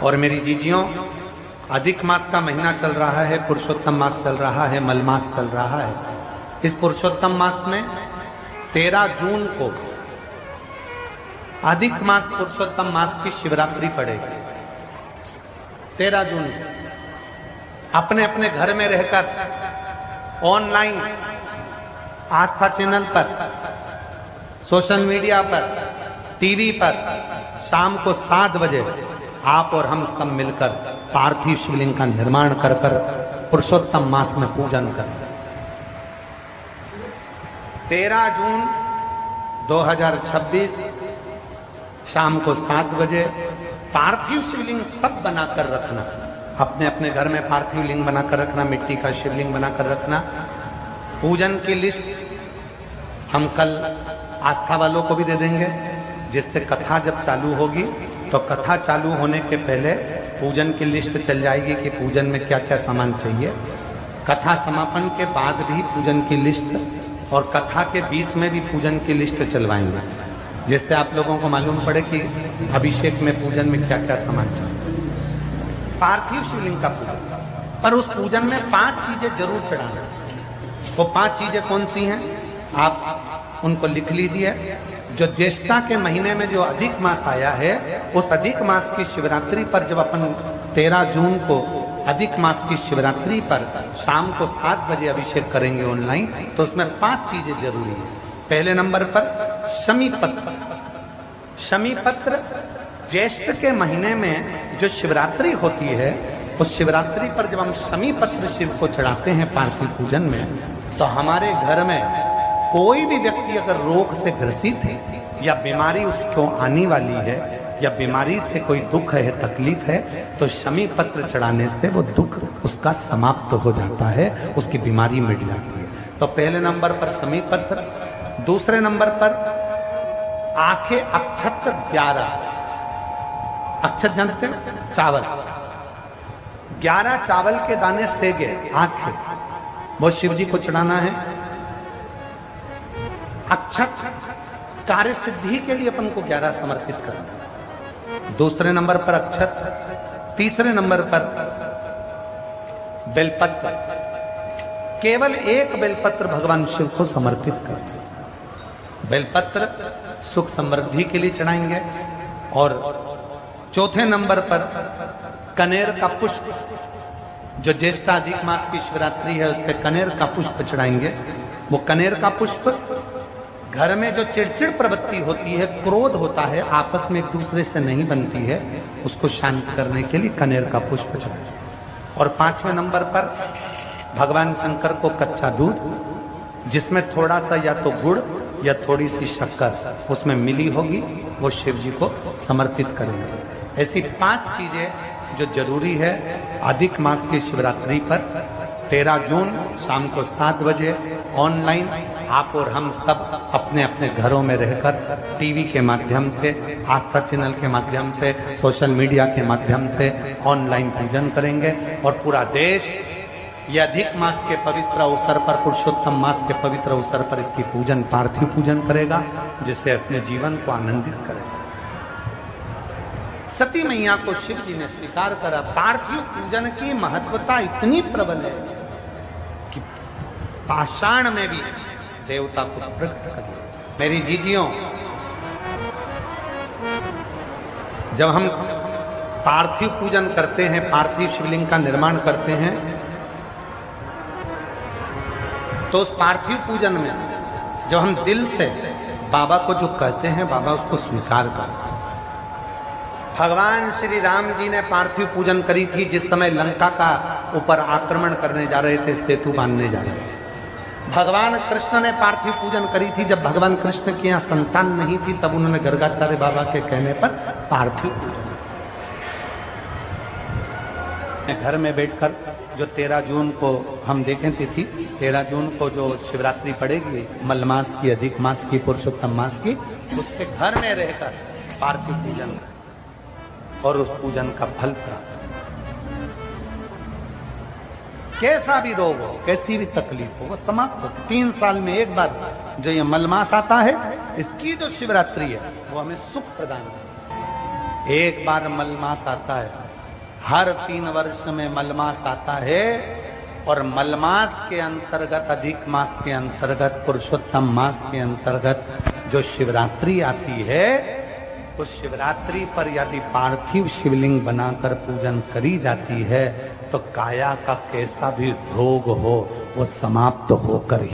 और मेरी जीजियों, अधिक मास का महीना चल रहा है, पुरुषोत्तम मास चल रहा है, मलमास चल रहा है। इस पुरुषोत्तम मास में 13 जून को अधिक मास पुरुषोत्तम मास की शिवरात्रि पड़ेगी। 13 जून अपने अपने घर में रहकर ऑनलाइन आस्था चैनल पर, सोशल मीडिया पर, टीवी पर शाम को 7 बजे आप और हम सब मिलकर पार्थिव शिवलिंग का निर्माण कर पुरुषोत्तम मास में पूजन करें। 13 जून 2026 शाम को 7 बजे पार्थिव शिवलिंग सब बनाकर रखना, अपने अपने घर में पार्थिव लिंग बनाकर रखना, मिट्टी का शिवलिंग बनाकर रखना। पूजन की लिस्ट हम कल आस्था वालों को भी दे देंगे, जिससे कथा जब चालू होगी तो कथा चालू होने के पहले पूजन की लिस्ट चल जाएगी कि पूजन में क्या क्या सामान चाहिए। कथा समापन के बाद भी पूजन की लिस्ट और कथा के बीच में भी पूजन की लिस्ट चलवाएंगे, जिससे आप लोगों को मालूम पड़े कि अभिषेक में पूजन में क्या क्या सामान चाहिए। पार्थिव शिवलिंग का पूजन, पर उस पूजन में 5 चीजें जरूर चढ़ाना। वो 5 चीजें कौन सी हैं आप उनको लिख लीजिए। जो ज्येष्ठा के महीने में जो अधिक मास आया है, उस अधिक मास की शिवरात्रि पर जब अपन 13 जून को अधिक मास की शिवरात्रि पर शाम को 7 बजे अभिषेक करेंगे ऑनलाइन, तो उसमें 5 चीजें जरूरी है। पहले नंबर पर शमी पत्र। शमी पत्र ज्येष्ठ के महीने में जो शिवरात्रि होती है, उस शिवरात्रि पर जब हम शमी पत्र शिव को चढ़ाते हैं पार्थिव पूजन में, तो हमारे घर में कोई भी व्यक्ति अगर रोग से ग्रसित है या बीमारी उसको आने वाली है या बीमारी से कोई दुख है, तकलीफ है, तो शमी पत्र चढ़ाने से वो दुख उसका समाप्त हो जाता है, उसकी बीमारी मिट जाती है। तो पहले नंबर पर शमी पत्र। दूसरे नंबर पर आंखें अक्षत 11। अक्षत जानते हैं? चावल। 11 चावल के दाने सेगे आंखें, वो शिव जी को चढ़ाना है। अक्षत कार्य सिद्धि के लिए अपन को 11 समर्पित करना। दूसरे नंबर पर अक्षत। तीसरे नंबर पर बेलपत्र। केवल 1 बेलपत्र भगवान शिव को समर्पित करना। बेलपत्र सुख समृद्धि के लिए चढ़ाएंगे। और चौथे नंबर पर कनेर का पुष्प, जो ज्येष्ठा अधिक मास की शिवरात्रि है, उस पर कनेर का पुष्प चढ़ाएंगे। वो कनेर का पुष्प घर में जो चिड़चिड़ प्रवृत्ति होती है, क्रोध होता है, आपस में एक दूसरे से नहीं बनती है, उसको शांत करने के लिए कनेर का पुष्प चढ़ाएं। और 5वें नंबर पर भगवान शंकर को कच्चा दूध, जिसमें थोड़ा सा या तो गुड़ या थोड़ी सी शक्कर उसमें मिली होगी, वो शिव जी को समर्पित करेंगे। ऐसी 5 चीजें जो जरूरी है अधिक मास की शिवरात्रि पर 13 जून शाम को 7 बजे ऑनलाइन आप और हम सब अपने अपने घरों में रहकर टीवी के माध्यम से, आस्था चैनल के माध्यम से, सोशल मीडिया के माध्यम से ऑनलाइन पूजन करेंगे। और पूरा देश ये अधिक मास के पवित्र अवसर पर, पुरुषोत्तम मास के पवित्र अवसर पर इसकी पूजन, पार्थिव पूजन करेगा, जिससे अपने जीवन को आनंदित करेगा। सती मैया को शिव जी ने स्वीकार करा। पार्थिव पूजन की महत्वता इतनी प्रबल है कि पाषाण में भी देवता को प्रकट कर दिया। मेरी जीजियों, जब हम पार्थिव पूजन करते हैं, पार्थिव शिवलिंग का निर्माण करते हैं, तो उस पार्थिव पूजन में जब हम दिल से बाबा को जो कहते हैं, बाबा उसको स्वीकार करते हैं। भगवान श्री राम जी ने पार्थिव पूजन करी थी जिस समय लंका का ऊपर आक्रमण करने जा रहे थे, सेतु बांधने जा रहे थे। भगवान कृष्ण ने पार्थिव पूजन करी थी जब भगवान कृष्ण की यहाँ संतान नहीं थी, तब उन्होंने गर्गाचार्य बाबा के कहने पर पार्थिव पूजन। घर में बैठकर जो 13 जून को हम देखें तिथि, 13 जून को जो शिवरात्रि पड़ेगी, मलमास की, अधिक मास की, पुरुषोत्तम मास की, उसके घर में रहकर पार्थिव पूजन और उस पूजन का फल प्राप्त। कैसा भी रोग हो, कैसी भी तकलीफ हो, वो समाप्त हो। 3 साल में एक बार जो ये मलमास आता है, इसकी जो शिवरात्रि है वो हमें सुख प्रदान करती है। एक बार मलमास आता है हर 3 वर्ष में मलमास आता है और मलमास के अंतर्गत, अधिक मास के अंतर्गत, पुरुषोत्तम मास के अंतर्गत जो शिवरात्रि आती है, उस शिवरात्रि पर यदि पार्थिव शिवलिंग बनाकर पूजन करी जाती है तो काया का कैसा भी रोग हो वो समाप्त होकर